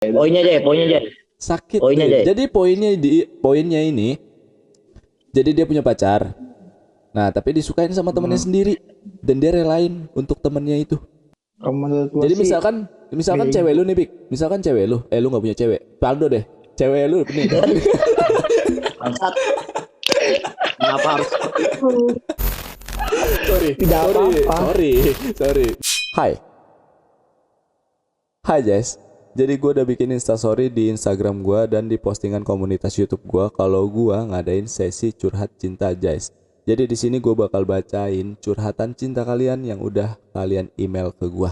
Poinnya aja. Sakit Poinnya deh. aja. Jadi poinnya ini, jadi dia punya pacar. Nah, tapi disukain sama temennya sendiri dan dia relain untuk temennya itu. Kalau menurut gua Jadi sih misalkan bego. cewek lu nih, Pik. Misalkan cewek lu, lu nggak punya cewek. Paldo deh. Cewek lu nih. Bangsat. Kenapa harus seperti itu? Tidak apa-apa. Sorry. Hai Jess. Jadi gue udah bikin instastory di Instagram gue dan di postingan komunitas YouTube gue kalau gue ngadain sesi curhat cinta Jess. Jadi di sini gue bakal bacain curhatan cinta kalian yang udah kalian email ke gue.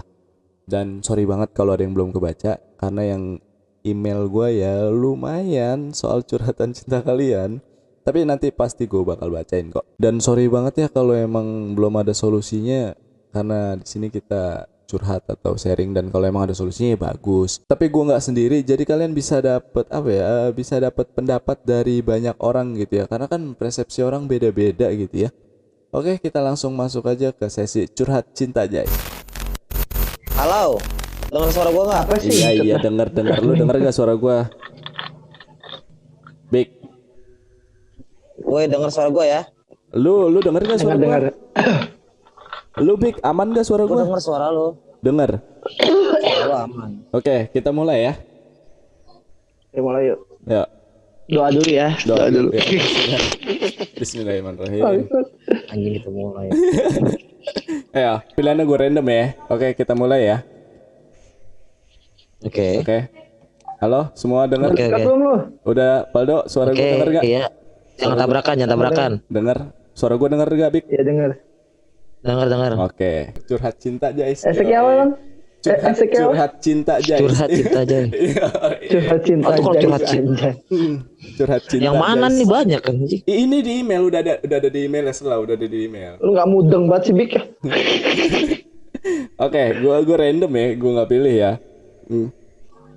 Dan sorry banget kalau ada yang belum kebaca karena yang email gue ya lumayan soal curhatan cinta kalian. Tapi nanti pasti gue bakal bacain kok. Dan sorry banget ya kalau emang belum ada solusinya karena di sini kita curhat atau sharing dan kalau emang ada solusinya ya bagus. Tapi gue nggak sendiri, jadi kalian bisa dapet bisa dapet pendapat dari banyak orang gitu ya. Karena kan persepsi orang beda-beda gitu ya. Oke, kita langsung masuk aja ke sesi curhat cinta guys. Halo. Dengar suara gua enggak? Apa sih? Iya denger lu denger gak suara gue? Big, Woi, dengar suara gua ya. lu denger gak suara gue? Dengar. Lu Big, aman gak suara Gua gue? dengar suara lu. Denger. Suara lu aman. Oke, kita mulai ya. Ya mulai yuk. Yuk. Doa dulu ya. Doa dulu. Ya. Bismillahirrahmanirrahim. Anjing itu mulai. Ya, pilihannya gue random ya. Oke, kita mulai ya. Oke. Oke. Halo, semua dengar? Oke. Belum lu? Udah, Paldo, suara gue denger gak? Iya. Jangan tabrakan. Denger. Suara gue denger gak, Bik? Ya dengar. Dengar. Oke. Curhat cinta, guys. Ezekiel apa, Bang? Ezekiel. Curhat cinta, guys. Curhat cinta aja. Curhat cinta. Atau kalau Jais, curhat cinta. Curhat cinta. Yang mana guys. nih banyak kan sih? Ini di email udah ada di email ya, udah ada di email. Lu nggak mudeng banget sih, Bik. Oke, gue random ya, gue nggak pilih ya.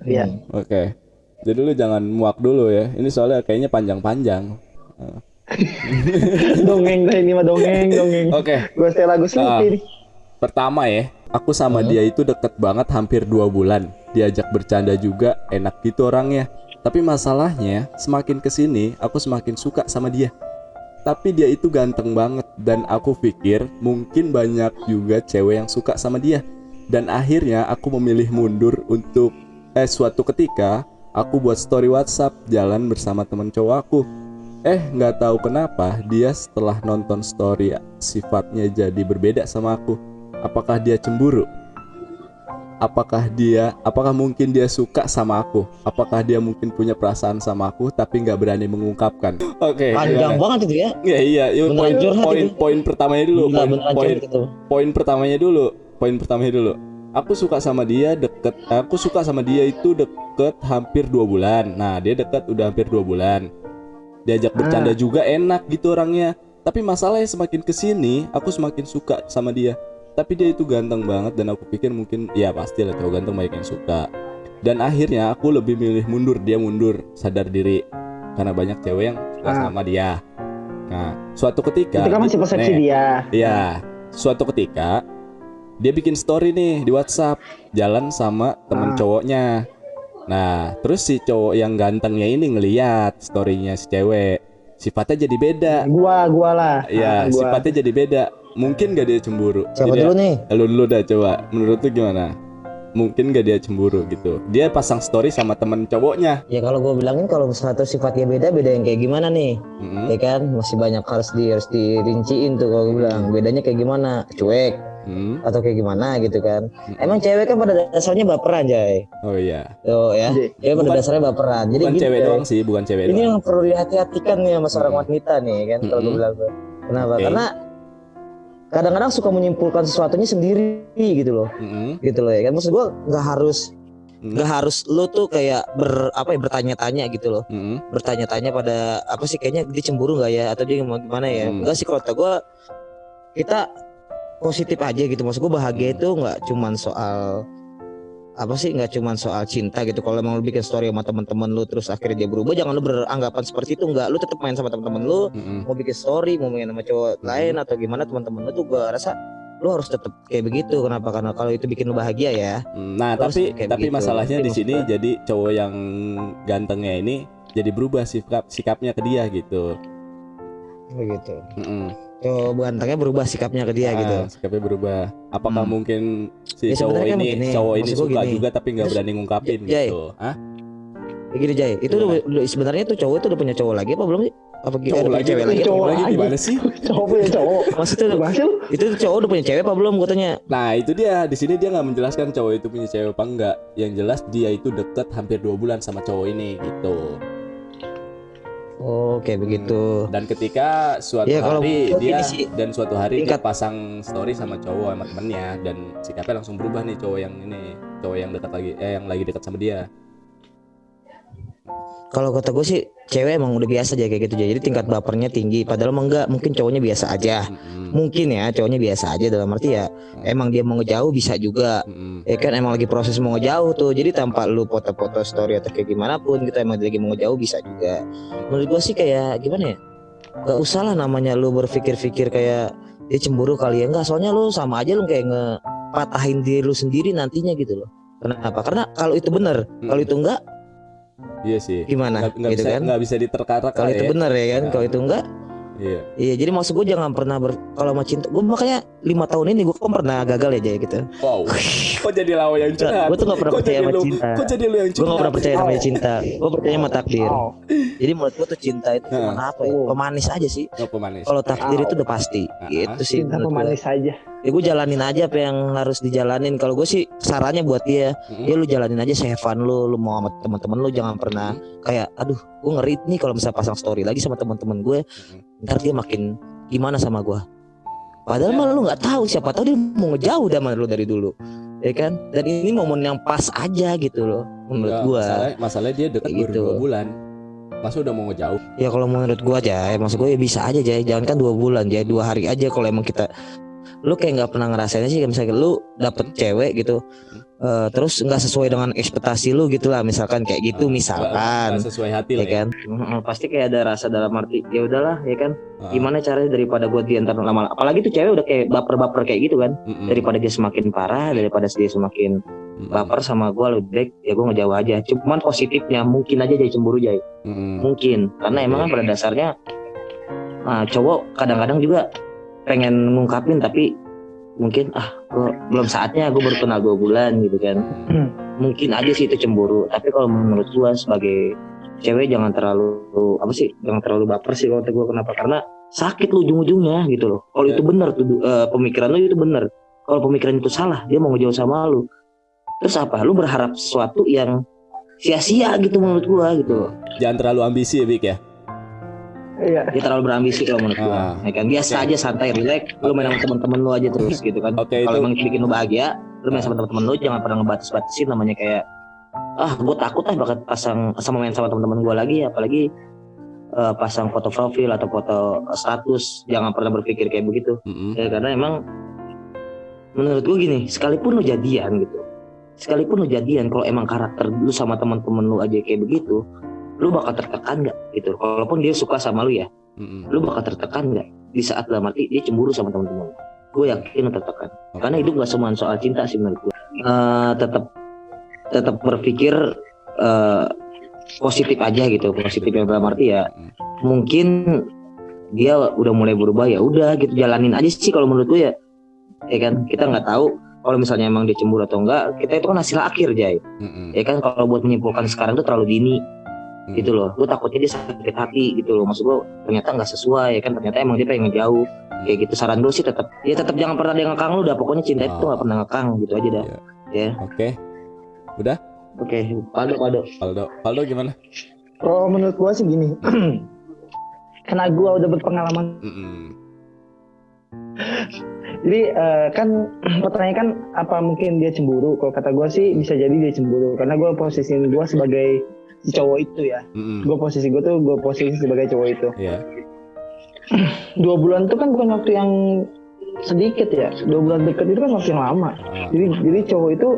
Iya. Oke. Jadi lu jangan muak dulu ya. Ini soalnya kayaknya panjang-panjang. Dongeng dah ini mah dongeng. Oke. Gua setel lagu Sleepy nih. Pertama ya, aku sama dia itu deket banget hampir 2 bulan. Diajak bercanda juga, enak gitu orangnya. Tapi masalahnya, semakin kesini aku semakin suka sama dia. Tapi dia itu ganteng banget dan aku pikir mungkin banyak juga cewek yang suka sama dia. Dan akhirnya aku memilih mundur untuk suatu ketika aku buat story WhatsApp jalan bersama teman cowok aku. Nggak tahu kenapa dia setelah nonton story sifatnya jadi berbeda sama aku. Apakah dia cemburu? Apakah mungkin dia suka sama aku? Apakah dia mungkin punya perasaan sama aku tapi nggak berani mengungkapkan? Oke. Panjang banget itu ya. Iya. Beneran curhat itu. Poin pertamanya dulu. Beneran curhat itu. Poin pertamanya dulu. Aku suka sama dia itu deket hampir 2 bulan. Nah, dia deket udah hampir 2 bulan. Diajak bercanda juga enak gitu orangnya. Tapi masalahnya semakin kesini aku semakin suka sama dia. Tapi dia itu ganteng banget dan aku pikir mungkin ya pastilah cowok ganteng banyak yang suka. Dan akhirnya aku lebih milih mundur, dia mundur, sadar diri karena banyak cewek yang suka sama dia. Nah, suatu ketika Itu kan masih persepsi dia. Iya, suatu ketika dia bikin story nih di WhatsApp jalan sama temen cowoknya. Nah, terus si cowok yang gantengnya ini ngeliat storynya si cewek, sifatnya jadi beda. Gua lah. Iya, sifatnya jadi beda. Mungkin gak dia cemburu? Siapa Jadi dulu nih? Lu dulu dah coba. Menurut lu gimana? Mungkin gak dia cemburu gitu? Dia pasang story sama temen cowoknya. Ya kalau gue bilangin kalau misalnya tuh sifatnya beda yang kayak gimana nih? Ya kan masih banyak harus dirinciin tuh kalau gue bilang. Bedanya kayak gimana? Cuek atau kayak gimana gitu kan? Emang cewek kan pada dasarnya baperan, Jay. Oh iya. Tuh ya. Dia pada dasarnya baperan. Jadi Bukan gitu, cewek Jay. doang sih, bukan cewek Ini doang. yang perlu dihati-hatikan nih sama seorang wanita nih kan kalau gue bilang tuh. Kenapa? Oke. Karena kadang-kadang suka menyimpulkan sesuatunya sendiri gitu loh. Gitu loh ya kan. Maksud gue nggak harus lo tuh kayak bertanya-tanya gitu loh. Bertanya-tanya pada apa sih kayaknya dia cemburu nggak ya atau dia mau gimana ya. Enggak sih, kalau kata gue kita positif aja gitu. Maksud gue bahagia itu nggak cuman soal cinta gitu. Kalau emang lu bikin story sama teman-teman lu terus akhirnya dia berubah, jangan lu beranggapan seperti itu. Enggak, lu tetap main sama teman-teman lu, mau bikin story, mau main sama cowok lain atau gimana, teman-teman lu tuh gua rasa lu harus tetap kayak begitu. Kenapa? Karena kalau itu bikin lu bahagia ya. Nah, Terus tapi kayak begitu. masalahnya Tapi di sini jadi cowok yang gantengnya ini jadi berubah sikapnya ke dia gitu. begitu. Cowok gantengnya berubah sikapnya ke dia gitu. Sikapnya berubah. Apakah mungkin si Ya, cowok sebenarnya kan ini begini, maksud gua suka gini. juga tapi nggak berani ngungkapin Jay. gitu? Hah? Ya gini Jay, itu sebenarnya tuh cowok itu udah punya cowok lagi apa belum sih? Apa Cowok udah punya lagi, cewek lagi? cowok lagi lagi. gimana sih? Cowok punya cowok. Maksudnya Maksud itu tuh cowok udah punya cewek apa belum katanya? Nah itu dia, di sini dia nggak menjelaskan cowok itu punya cewek apa enggak. Yang jelas dia itu deket hampir 2 bulan sama cowok ini gitu. Oh kayak begitu. Dan ketika suatu Ya, kalau hari menurut dia ini sih, suatu hari dia tingkat- pasang story sama cowok sama temennya dan sikapnya langsung berubah nih cowok yang dekat lagi yang lagi dekat sama dia. Kalau kata gue sih cewek emang udah biasa aja kayak gitu aja. Jadi tingkat bapernya tinggi. Padahal emang enggak, mungkin cowoknya biasa aja. Mungkin ya cowoknya biasa aja dalam arti ya emang dia mau ngejauh bisa juga. Ya kan emang lagi proses mau ngejauh tuh. Jadi tanpa lu foto-foto story atau kayak gimana pun kita emang lagi mau ngejauh bisa juga. Menurut gue sih kayak gimana ya? Gak usah lah namanya lu berpikir-pikir kayak dia cemburu kali ya. Enggak, soalnya lu sama aja lu kayak ngepatahin diri lu sendiri nantinya gitu loh. Kenapa? Karena kalau itu benar, kalau itu enggak Iya sih. gimana? Nggak Gitu bisa kan? nggak bisa diterka-reka Kalau itu ya. benar ya kan, kalau itu enggak, Iya. iya. Jadi maksud gue jangan pernah kalau sama cinta. Gue makanya 5 tahun ini gue kan pernah gagal ya Jay gitu. Wow. Kok jadi lawa yang curhat? Gue tuh gak pernah Kok percaya jadi sama lu- cinta. Kok jadi lu yang Gue gak curhat? pernah percaya namanya cinta. Gue percaya sama takdir. Oh. Jadi menurut gue tuh cinta itu cuma apa ya? Pemanis aja sih. Oh, pemanis. Kalau takdir itu udah pasti. Gitu sih Cinta menurut gue. pemanis saja. Ya gue jalanin aja apa yang harus dijalanin. Kalau gue sih sarannya buat dia, ya lu jalanin aja se-fun lu mau sama teman-teman lu, jangan pernah kayak aduh gue ngeri nih kalau misalnya pasang story lagi sama teman-teman gue, ntar dia makin gimana sama gue. Padahal malah lu nggak tahu, siapa tahu dia mau ngejauh sama lu dari dulu, ya kan? Dan ini momen yang pas aja gitu loh menurut gue. Masalahnya dia dekat Kayak baru gitu. 2 bulan. Masa udah mau ngejauh? Ya kalau menurut gue aja, ya maksud gue ya bisa aja Jay. Jangan kan 2 bulan, Jay 2 hari aja. Kalau emang kita, lu kayak nggak pernah ngerasainnya sih, kayak misalnya lu dapet cewek gitu, terus nggak sesuai dengan ekspektasi lu gitu lah, misalkan kayak gitu, misalkan, Nggak sesuai hati ya lah ya. kan? Pasti kayak ada rasa dalam arti, ya udahlah, ya kan? Gimana caranya daripada gue diantar lama, apalagi tuh cewek udah kayak baper-baper kayak gitu kan? Daripada dia semakin parah, daripada dia semakin baper sama gue, lebih baik ya gue ngejauh aja. Cuman positifnya mungkin aja jadi cemburu Jay, mungkin, karena emang kan pada dasarnya cowok kadang-kadang juga pengen ngungkapin tapi mungkin gua belum saatnya, gue baru kenal 2 bulan gitu kan. Mungkin aja sih itu cemburu, tapi kalau menurut gue sebagai cewek jangan terlalu baper sih kalau kata gue. Kenapa? Karena sakit lu ujung-ujungnya gitu loh. Kalau itu benar tuh pemikiran lu itu benar, kalau pemikiran itu salah, dia mau ngejauh sama lu, terus apa lu berharap sesuatu yang sia-sia gitu menurut gue gitu loh. Jangan terlalu ambisi ya Bik ya. Iya. Dia terlalu berambisi kalau menurut gua. Ya kan biasa aja, santai, relax, lu main sama teman-teman lu aja terus gitu kan. Kalau emang bikin lu bahagia, lu main sama teman-teman lu, jangan pernah ngebatas-batasin namanya kayak gua takut bakal pasang sama main sama teman-teman gua lagi, apalagi pasang foto profil atau foto status. Jangan pernah berpikir kayak begitu. Ya, karena emang menurut gua gini, sekalipun lu jadian gitu. Sekalipun lu jadian, kalau emang karakter lu sama teman-teman lu aja kayak begitu, lu bakal tertekan nggak gitu? Walaupun dia suka sama lu ya, lu bakal tertekan nggak di saat dalam arti dia cemburu sama teman-teman? Gue yakin lu tertekan. Karena hidup nggak cuma soal cinta sih menurut gue. Tetap berpikir positif aja gitu. Positif yang dalam arti ya mungkin dia udah mulai berubah, ya udah gitu, jalanin aja sih kalau menurut gue ya. Ya kan, kita nggak tahu kalau misalnya emang dia cemburu atau enggak. Kita itu kan hasil akhir Jay. Ya kan, kalau buat menyimpulkan sekarang itu terlalu dini. Gitu loh, gue takutnya dia sakit hati gitu loh. Maksud gue ternyata nggak sesuai, ya kan, ternyata emang dia pengen ngejauh kayak gitu. Saran gue sih tetap jangan pernah dia ngekang lu, udah pokoknya cinta itu nggak pernah ngekang gitu aja dah. Ya. Udah? Oke. Paldo gimana? Kalau menurut gua sih gini. Karena gua udah berpengalaman. Jadi kan pertanyaan kan apa mungkin dia cemburu? Kalau kata gua sih bisa jadi dia cemburu, karena gua posisiin gua sebagai si cowok itu ya. Gue posisi sebagai cowok itu. 2 bulan itu kan bukan waktu yang sedikit ya. 2 bulan deket itu kan waktu yang lama. Jadi cowok itu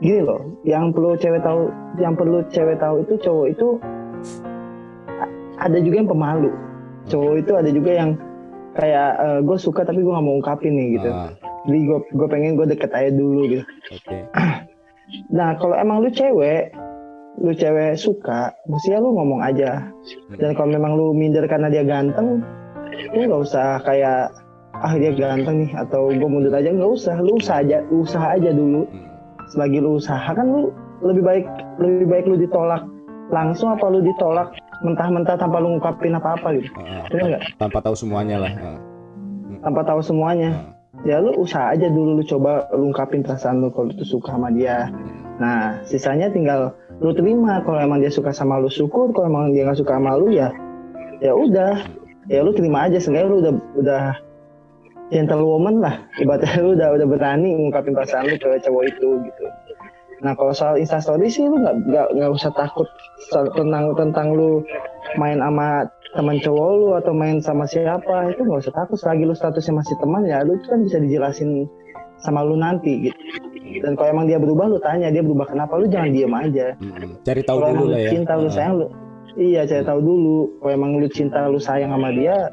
gini loh, yang perlu cewek tahu itu cowok itu ada juga yang pemalu. Cowok itu ada juga yang kayak gue suka tapi gue nggak mau ungkapin nih gitu. Jadi gue pengen gue deket aja dulu gitu. Oke. Nah kalau emang lu cewek suka, mestinya lu ngomong aja. Dan kalau memang lu minder karena dia ganteng, lu nggak usah kayak dia ganteng nih atau gue mundur aja, nggak usah. Lu usaha aja dulu. Selagi lu usaha kan lu lebih baik lu ditolak langsung apa lu ditolak mentah-mentah tanpa lu ngungkapin apa-apa gitu. Enggak? Tanpa tahu semuanya lah. Tanpa tahu semuanya. Ya lu usaha aja dulu, lu coba lu ungkapin perasaan lu kalau itu suka sama dia. Nah, sisanya tinggal lu terima. Kalau emang dia suka sama lu syukur, kalau emang dia nggak suka sama lu ya udah. Ya lu terima aja, seenggaknya lu udah gentlewoman lah. Ibaratnya lu udah berani ngungkapin perasaan lu ke cowok itu gitu. Nah kalau soal Instastory sih lu nggak usah takut tentang lu main sama teman cowok lu atau main sama siapa, itu nggak usah takut. Selagi lu statusnya masih teman ya lu kan bisa dijelasin sama lu nanti gitu. Dan kalau emang dia berubah lu tanya dia berubah kenapa, lu jangan diem aja. Cari tahu kalo dulu lah ya. Cinta lu sayang lu, iya cari tahu dulu. Kalau emang lu cinta lu sayang sama dia,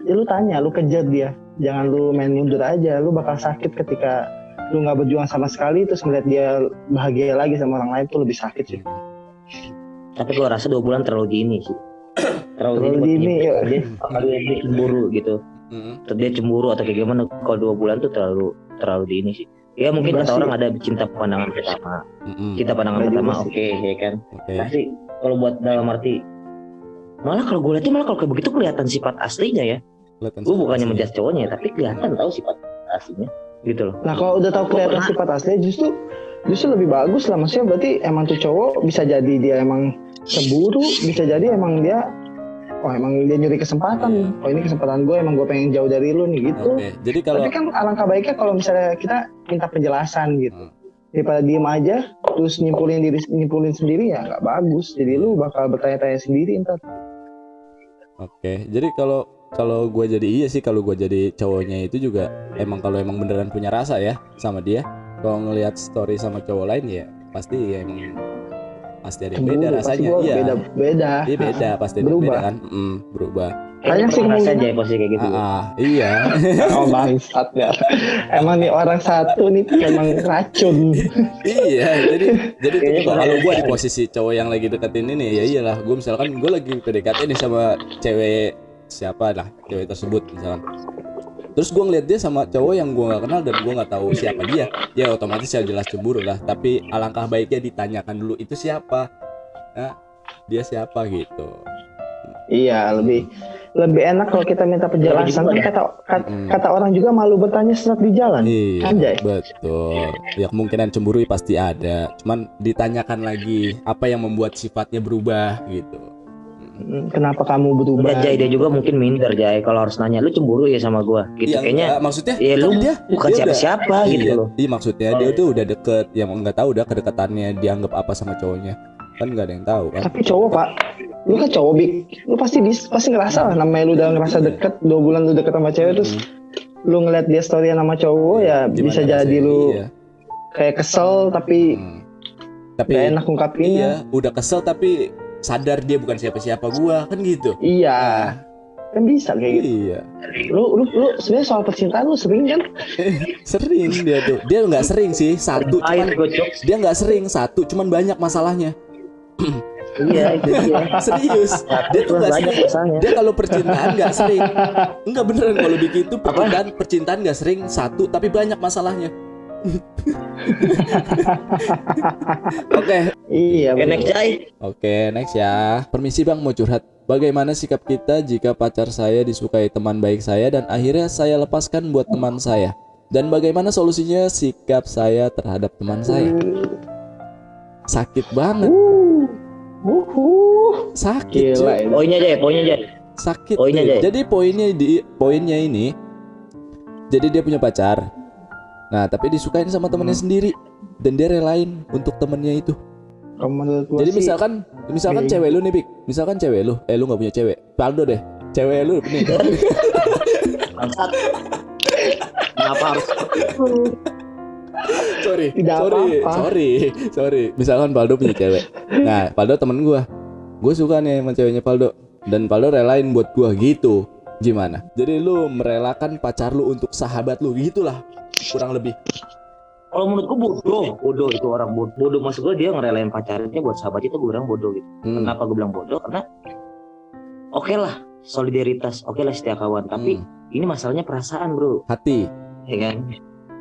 ya lu tanya, lu kejar dia. Jangan lu main mundur aja, lu bakal sakit ketika lu nggak berjuang sama sekali terus ngeliat dia bahagia lagi sama orang lain, tuh lebih sakit sih. Tapi gua rasa 2 bulan terlalu dini sih. terlalu dini ya. Dia cemburu gitu. Terus dia cemburu atau kayak gimana, kalau 2 bulan tuh terlalu dini sih. Ya mungkin kata orang ada cinta pandangan pertama. Cinta pandangan pertama oke, ya kan. Tapi kalau buat dalam arti malah kalau gue lihatnya kalau kayak begitu kelihatan sifat aslinya ya. Gue bukannya menjudge cowoknya ya, tapi kelihatan tahu sifat aslinya gitu loh. Nah kalau udah tahu kelihatan sifat aslinya justru lebih bagus lah. Maksudnya berarti emang tuh cowok bisa jadi dia emang cemburu, bisa jadi emang dia emang dia nyuri kesempatan. Ini kesempatan gue, emang gue pengen jauh dari lu nih gitu. Jadi kalau tapi kan alangkah baiknya kalau misalnya kita minta penjelasan gitu. Daripada diem aja terus nyimpulin sendiri ya nggak bagus. Jadi lu bakal bertanya-tanya sendiri ntar. Oke, jadi kalau gue jadi kalau gue jadi cowoknya itu juga kalau emang beneran punya rasa ya sama dia, kalau ngelihat story sama cowok lain ya pasti ada yang beda rasanya. Iya, beda. Iya beda, pasti beda kan. Berubah. Kayaknya sih ngerasain aja posisi kayak gitu. Iya. Bangsat ya. Emang nih orang satu nih emang racun. Iya, jadi kalau gue di posisi cowok yang lagi deketin ini ya iyalah, gue misalkan gue lagi PDKT nih sama cewek siapa lah, cewek tersebut misalkan. Terus gue ngeliat dia sama cowok yang gue nggak kenal dan gue nggak tahu siapa dia, ya otomatis ya jelas cemburu lah. Tapi alangkah baiknya ditanyakan dulu itu siapa, dia siapa gitu. Iya, lebih enak kalau kita minta penjelasan. Kata orang juga malu bertanya saat di jalan. Iya, Anjay. Betul. Ya kemungkinan cemburu pasti ada. Cuman ditanyakan lagi apa yang membuat sifatnya berubah gitu. Kenapa kamu berubah? Udah Jai, dia juga mungkin minder Jai kalau harus nanya lu cemburu ya sama gua gitu. Iya, kayaknya maksudnya ya lu dia bukan siapa-siapa gitu loh. Iya, maksudnya dia tuh udah deket, yang nggak tahu udah kedekatannya dianggap apa sama cowoknya, kan nggak ada yang tahu kan. Tapi cowok Pak, lu kan cowok Bik, lu pasti ngerasa lah, namanya lu udah ngerasa deket 2 bulan lu deket sama cewek terus lu ngeliat dia story sama cowok ya bisa jadi lu kayak kesel tapi gak enak ungkapinnya. Iya, udah kesel tapi sadar dia bukan siapa-siapa gua kan gitu. Iya. Kan bisa kayak gitu. Iya. Lu sebenarnya soal percintaan lu sering kan? Sering dia tuh. Dia nggak sering sih, satu cuman dia nggak sering, satu cuman banyak masalahnya. Iya itu dia. Serius. Dia tuh nggak sering. Dia kalau percintaan nggak sering. Enggak beneran kalau begitu percintaan nggak sering, satu tapi banyak masalahnya. Oke. Iya. Next Jai. Oke, next ya. Permisi Bang, mau curhat. Bagaimana sikap kita jika pacar saya disukai teman baik saya dan akhirnya saya lepaskan buat teman saya? Dan bagaimana solusinya sikap saya terhadap teman saya? Sakit banget. Sakit. Poinnya Jai. Sakit. Jadi poinnya ini. Jadi dia punya pacar. Nah, tapi disukain sama temannya sendiri dan dia relain untuk temannya itu. Jadi misalkan cewek lu nih, Bik. Misalkan cewek lu, lu enggak punya cewek. Paldo deh. Cewek lu nih. Bangsat. Kenapa harus Sorry. Misalkan Paldo punya cewek. Nah, Paldo temen gua suka nih sama ceweknya Paldo dan Paldo relain buat gua gitu. Gimana? Jadi lu merelakan pacar lu untuk sahabat lu, gitulah kurang lebih. Kalau menurut gue bodoh itu orang bodoh. Maksud gue dia ngerelain pacarnya buat sahabat itu gue bilang bodoh gitu. Kenapa gue bilang bodoh? Karena oke lah solidaritas, oke lah setia kawan, tapi ini masalahnya perasaan bro. Hati. Ya kan?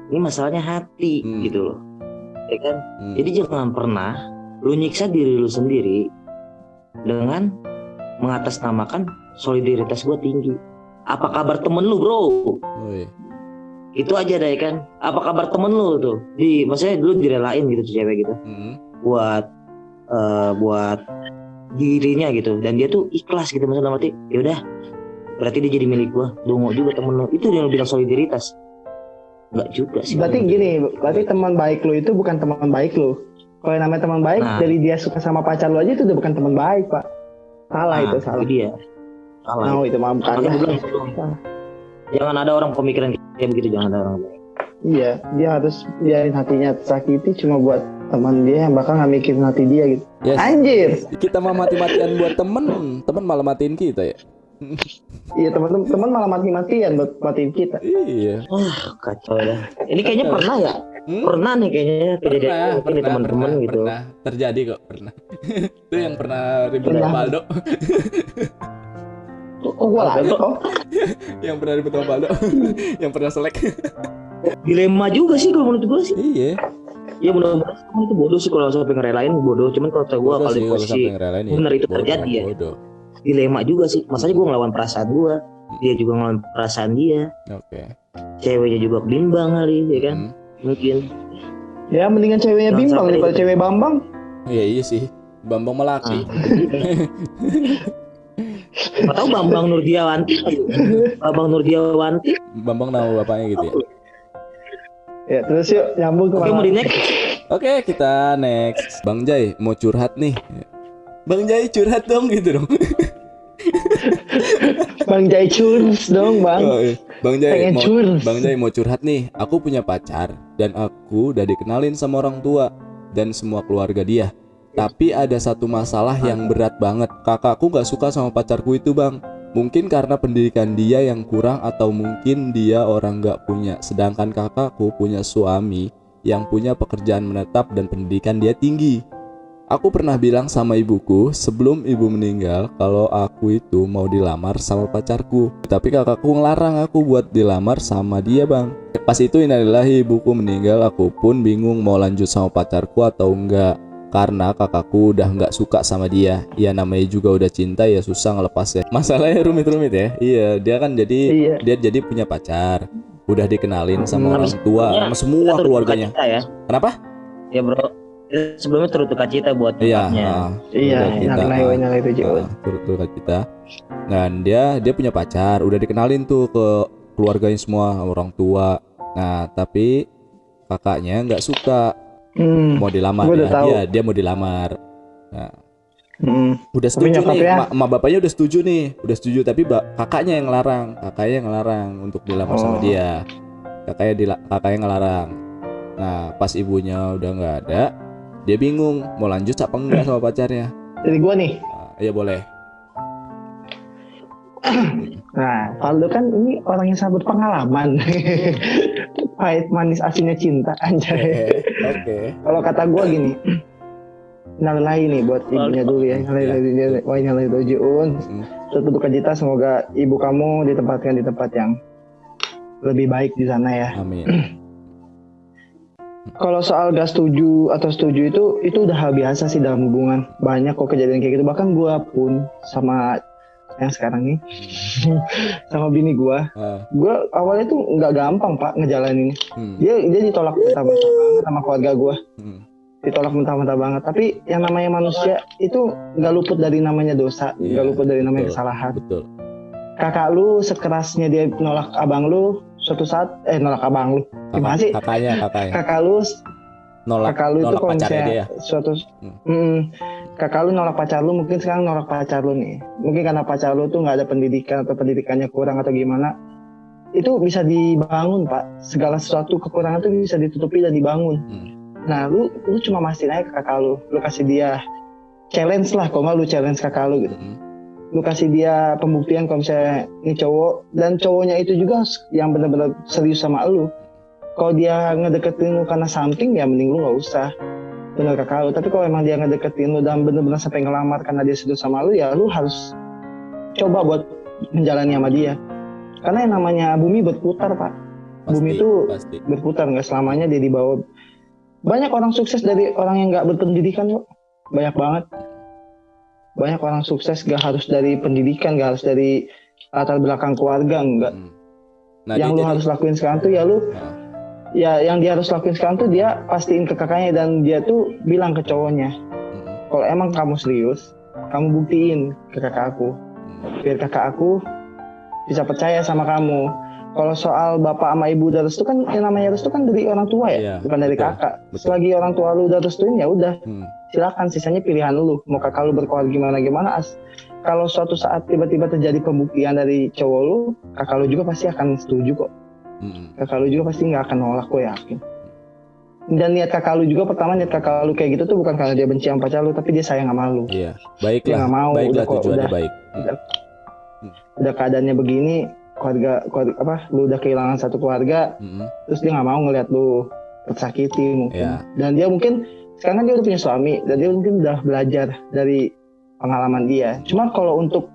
Ini masalahnya hati gitu loh. Ya kan? Jadi jangan pernah lu nyiksa diri lu sendiri dengan mengatasnamakan solidaritas gue tinggi. Apa kabar temen lu bro? Itu aja deh kan. Apa kabar temen lu tuh? Maksudnya dulu direlain gitu tuh cewek gitu. Buat dirinya gitu. Dan dia tuh ikhlas gitu, maksudnya mati. Yaudah, berarti dia jadi milik gua. Dongo juga temen lu. Itu yang bilang solidaritas. Enggak juga sih. Berarti gini, berarti teman baik lu itu bukan teman baik lu. Kalau yang namanya teman baik, dari dia suka sama pacar lu aja itu udah bukan teman baik, Pak. Salah itu, salah. Itu dia. Salah. Nah, itu mah bukan. Jangan ada orang pemikiran kayak begitu, jangan ada orang baik. Iya, dia harus biarin hatinya tersakiti cuma buat teman dia yang bakal nggak mikirin hati dia gitu. Yes. Anjir. Kita mah mati-matian buat temen malah matiin kita ya. Iya, teman malah mati-matian buat matiin kita. Iya. Kacau ya. Ini kayaknya pernah ya? Pernah nih kayaknya kejadian ini teman-teman gitu. Pernah terjadi kok, pernah. Itu yang pernah ribut sama Baldo. Gua lagi kok. Yang pernah ribut sama Baldo. Yang pernah selek. Dilema juga sih kalau menurut gue sih. Iya. Ya mudah-mudahan kamu itu bodoh sih kalau sampai ngerelain bodoh. Cuman kalau kata gue kalau di posisi benar itu terjadi ya. Bodoh. Dilema juga sih. Masanya gue ngelawan perasaan gue, dia juga ngelawan perasaan dia. Oke. Ceweknya juga bimbang kali, ya kan? Mungkin. Ya mendingan ceweknya bimbang daripada cewek Bambang. Iya sih. Bambang melaki. Gak tahu Bambang Nurdiawanti. Bambang Nurdiawanti. Bambang nama bapaknya gitu ya. Ya terus yuk nyambung ke Oke, mau di next. Oke, kita next. Bang Jai mau curhat nih. Bang Jai curhat dong gitu dong. Bang Jai curhat dong bang. Oh, iya. Bang Jai mau curhat nih. Aku punya pacar dan aku udah dikenalin sama orang tua dan semua keluarga dia. Tapi ada satu masalah yang berat banget. Kakakku gak suka sama pacarku itu bang. Mungkin karena pendidikan dia yang kurang atau mungkin dia orang gak punya. Sedangkan kakakku punya suami yang punya pekerjaan menetap dan pendidikan dia tinggi. Aku pernah bilang sama ibuku sebelum ibu meninggal kalau aku itu mau dilamar sama pacarku. Tapi kakakku ngelarang aku buat dilamar sama dia bang. Pas itu innalillahi ibuku meninggal, aku pun bingung mau lanjut sama pacarku atau enggak. Karena kakakku udah nggak suka sama dia. Ya namanya juga udah cinta ya susah ngelepasnya. Masalahnya rumit-rumit ya. Iya dia kan dia jadi punya pacar. Udah dikenalin sama orang tua, sama semua keluarganya. Ya. Kenapa? Ya bro, sebelumnya turut duka cita buat nyokapnya. Iya, turut duka cita. Dan dia punya pacar, udah dikenalin tuh ke keluarganya semua, orang tua. Nah tapi kakaknya nggak suka. Mau dilamar ya, dia mau dilamar. Nah, udah setuju nih, emak bapaknya udah setuju tapi kakaknya yang ngelarang untuk dilamar sama dia. Kakaknya ngelarang. Nah, pas ibunya udah nggak ada, dia bingung mau lanjut apa enggak sama pacarnya. Jadi gua nih. Iya boleh. Nah, Valdo kan ini orang yang sangat berpengalaman. Pahit manis asinnya cinta anjay. Oke. Kalau kata gue gini, innalillahi nih buat ibunya dulu ya. Innalillahi rojiun. Turut duka cita, semoga ibu kamu ditempatkan di tempat yang lebih baik di sana ya. Amin. Kalau soal gak setuju atau setuju itu udah hal biasa sih dalam hubungan. Banyak kok kejadian kayak gitu. Bahkan gue pun sama yang sekarang nih sama bini gue awalnya tuh nggak gampang pak ngejalanin. Dia ditolak mentah-mentah banget sama keluarga gue. Ditolak mentah-mentah banget. Tapi yang namanya manusia itu nggak luput dari namanya dosa, nggak luput dari namanya kesalahan. Betul. Kakak lu sekerasnya dia nolak abang lu, suatu saat nolak abang lu gimana sih? Kakak lu nolak itu kalau misalnya suatu kakak lu nolak pacar lu, mungkin sekarang nolak pacar lu nih. Mungkin karena pacar lu tuh nggak ada pendidikan atau pendidikannya kurang atau gimana. Itu bisa dibangun pak. Segala sesuatu kekurangan tuh bisa ditutupi dan dibangun. Nah lu cuma mastiin aja ke kakak lu kasih dia challenge lah. Kalau nggak lu challenge kakak lu gitu. lu kasih dia pembuktian kalau misalnya ini cowok, dan cowoknya itu juga yang benar-benar serius sama lu. Kalau dia ngedeketin lu karena something, ya mending lu nggak usah, bener kakak lu. Tapi kalau emang dia ngedeketin lu dan benar-benar sampai ngelamar karena dia serius sama lu, ya lu harus coba buat menjalani sama dia. Karena yang namanya bumi berputar, Pak. Bumi itu berputar, nggak selamanya dia dibawa. Banyak orang sukses dari orang yang nggak berpendidikan kok, banyak banget. Banyak orang sukses gak harus dari pendidikan, gak harus dari latar belakang keluarga, enggak. Nah, yang lu harus lakuin sekarang tuh ya lu, ya yang dia harus lakuin sekarang tuh dia pastiin ke kakaknya, dan dia tuh bilang ke cowoknya, kalau emang kamu serius, kamu buktiin ke kakak aku, biar kakak aku bisa percaya sama kamu. Kalau soal bapak sama ibu udah restu, kan yang namanya restu kan dari orang tua ya, bukan dari kakak. Selagi orang tua lu udah restuin, ya udah, silakan, sisanya pilihan lu. Mau kakak lu berkeluarga gimana. Kalau suatu saat tiba-tiba terjadi pembuktian dari cowok lu, kakak lu juga pasti akan setuju kok. Kakak lu juga pasti nggak akan nolak, gue yakin. Dan niat kakak lu juga, pertama niat kakak lu kayak gitu tuh bukan karena dia benci sama pacar lu, tapi dia sayang sama lu. Iya, baiklah. Dia nggak mau, baiklah, tujuannya baik. Udah keadaannya begini, keluarga lu udah kehilangan satu keluarga, terus dia nggak mau ngeliat lu tersakiti mungkin. Dan dia mungkin sekarang kan dia udah punya suami, dan dia mungkin udah belajar dari pengalaman dia. Cuma kalau untuk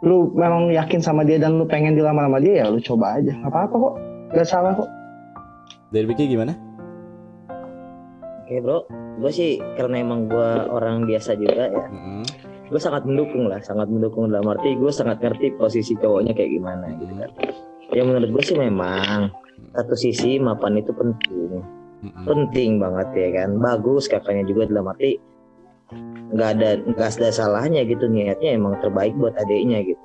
lu memang yakin sama dia dan lu pengen dilamar sama dia, ya lu coba aja, nggak apa-apa kok, nggak salah kok. Dari Vicky gimana? Oke bro, gue sih karena emang gue orang biasa juga ya, gue sangat mendukung dalam arti gue sangat ngerti posisi cowoknya kayak gimana gitu kan. Ya menurut gue sih memang satu sisi mapan itu penting banget ya kan, bagus kakaknya juga dalam arti nggak ada salahnya gitu, niatnya emang terbaik buat adiknya gitu.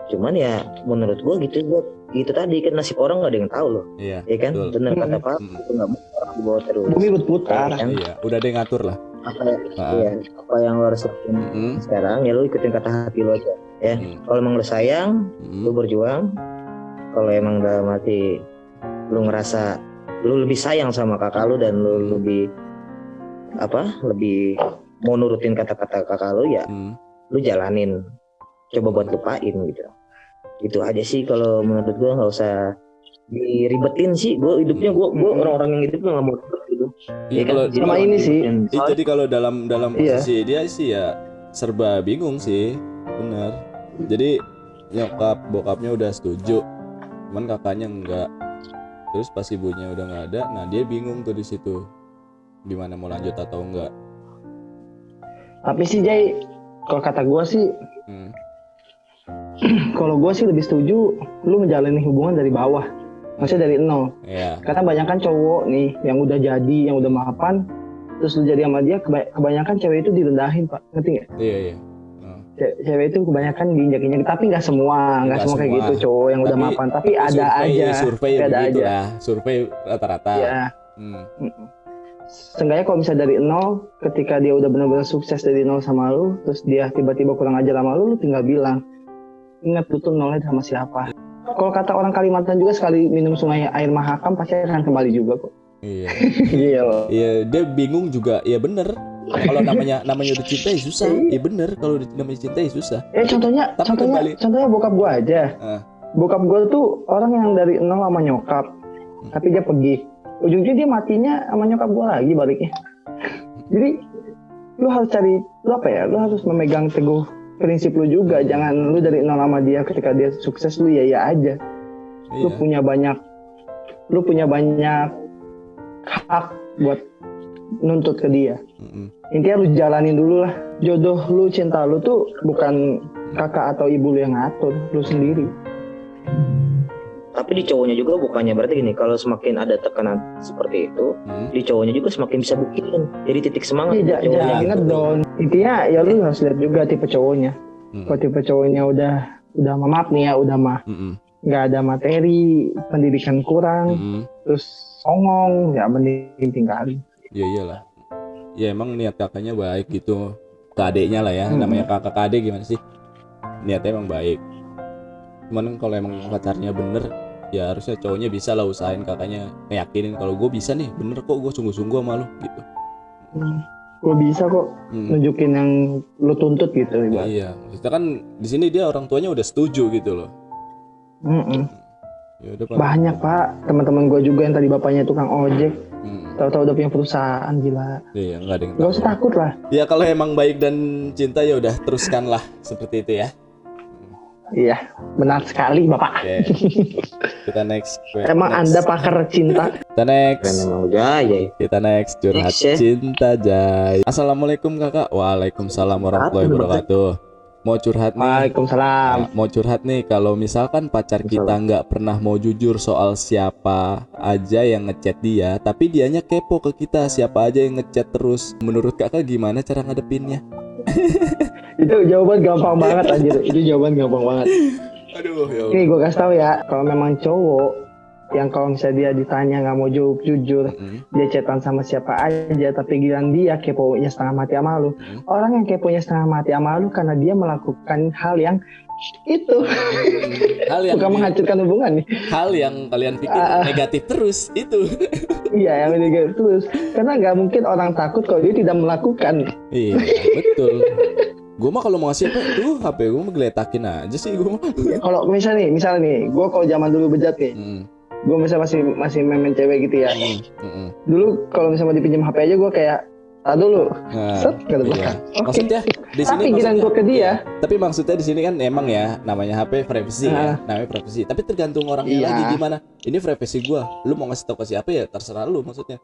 Cuman ya menurut gue gitu tadi kan, nasib orang nggak ada yang tahu loh, ya kan, bener kata Pak, itu nggak mau bawa terus. Bumi berputar kan? Iya, udah ada yang ngatur lah. Apa yang lo harus lakuin sekarang, ya lo ikutin kata hati lo aja ya. Kalau emang lo sayang, lo berjuang. Kalau emang udah mati, lo ngerasa lo lebih sayang sama kakak lo dan lo lebih mau nurutin kata-kata kakak lo, ya lo jalanin, coba buat lupain gitu. Itu aja sih kalau menurut gue, nggak usah diribetin sih. Gue hidupnya gue orang-orang yang hidup nggak mau ribet gitu. Iya, kan? Sama ini sih. Jadi kalau dalam posisi dia sih ya serba bingung sih, benar. Jadi bokapnya udah setuju, cuman kakaknya enggak. Terus pas ibunya udah nggak ada, nah dia bingung tuh di situ, gimana mau lanjut atau enggak. Tapi sih Jay, kalau kata gue sih, kalau gue sih lebih setuju lu menjalani hubungan dari bawah. Maksudnya dari nol. Karena banyak cowok nih yang udah jadi, yang udah mapan, terus lu jadi sama dia, kebanyakan cewek itu direndahin, Pak. Ngerti nggak? Iya. Cewek itu kebanyakan diinjak-injak, tapi nggak semua kayak gitu cowok yang udah mapan. Tapi ada aja. Survei begitu lah. Survei rata-rata. Ya. Seenggaknya kalau misalnya dari nol, ketika dia udah benar-benar sukses dari nol sama lu, terus dia tiba-tiba kurang ajar sama lu tinggal bilang, ingat lu tuh nolnya sama siapa. Kalau kata orang Kalimantan juga, sekali minum sungai air Mahakam pasti akan kembali juga kok. Iya. Iya, dia bingung juga. Iya bener. Kalau namanya udah cinta ya susah. Iya bener, kalau namanya cinta ya susah. Contohnya bokap gua aja. Bokap gua tuh orang yang dari nol sama nyokap, tapi dia pergi. Ujungnya dia matinya sama nyokap gua lagi baliknya. Jadi lu harus lu harus memegang teguh prinsip lu juga. Jangan lu dari nol sama dia, ketika dia sukses lu ya aja. Lu punya banyak hak buat nuntut ke dia. Intinya lu jalanin dulu lah. Jodoh lu, cinta lu tuh bukan kakak atau ibu lu yang ngatur, lu sendiri. Tapi di cowoknya juga bukannya berarti gini, kalau semakin ada tekanan seperti itu, di cowoknya juga semakin bisa buktiin. Jadi titik semangat. Jangan ngedown. Intinya ya lu harus lihat juga tipe cowoknya. Kalau tipe cowoknya udah maaf nih ya, udah nggak ada materi, pendidikan kurang, terus songong, ya mending tinggalin. Ya iyalah. Ya emang niat kakaknya baik gitu ke adeknya lah ya. Namanya kakak adek gimana sih, niatnya emang baik. Cuman kalau emang pacarnya bener, ya harusnya cowoknya bisa lah usahain kakaknya ngeyakinin kalau gue bisa nih, bener kok gue sungguh-sungguh sama lu gitu. gue bisa kok nunjukin yang lo tuntut gitu. Iya, kita kan di sini dia orang tuanya udah setuju gitu loh. Ya udah, Pak. Banyak Pak, teman-teman gue juga yang tadi bapaknya tukang ojek, tahu-tahu udah punya perusahaan, gila. Iya, nggak ada yang Gak usah takut lah. Ya kalau emang baik dan cinta ya udah teruskanlah seperti itu ya. Iya, benar sekali Bapak. Oke. Kita next. Emang Anda pakar cinta. Kita next. Emang Jay. Kita next curhat Next, ya. cinta Jay. Assalamualaikum kakak. Waalaikumsalam warahmatullahi wabarakatuh. Mau curhat nih. Waalaikumsalam. Mau curhat nih, kalau misalkan pacar kita nggak pernah mau jujur soal siapa aja yang ngechat dia, tapi dianya kepo ke kita siapa aja yang ngechat terus. Menurut kakak gimana cara ngadepinnya? Itu jawaban gampang banget anjir. Itu jawaban gampang banget. Aduh ya Allah. Nih gue kasih tahu ya, kalau memang cowok yang kalau misalnya dia ditanya nggak mau jawab jujur, dia chatan sama siapa aja, tapi giliran dia keponya setengah mati sama lu. Orang yang keponya setengah mati sama lu karena dia melakukan hal yang itu, Hal yang bukan menghancurkan hubungan nih. hal yang kalian pikir negatif terus itu. Iya, yang negatif terus. Karena nggak mungkin orang takut kalau dia tidak melakukan. Iya betul. Gue mah kalau mau ngasih apa tuh HP gue mah geletakin aja sih gue mah. Kalau misalnya nih, gue kalau zaman dulu bejat nih, gue masih main cewek gitu ya. Dulu kalau misalnya mau dipinjam HP aja gue kayak dulu, set ke belakang. Maksudnya di sini tapi giliran gue ke dia. Tapi maksudnya di sini kan emang ya namanya HP privasi ya, namanya privasi. Tapi tergantung orangnya lagi gimana. Ini privasi gue, lu mau ngasih tau ke siapa ya terserah lu maksudnya.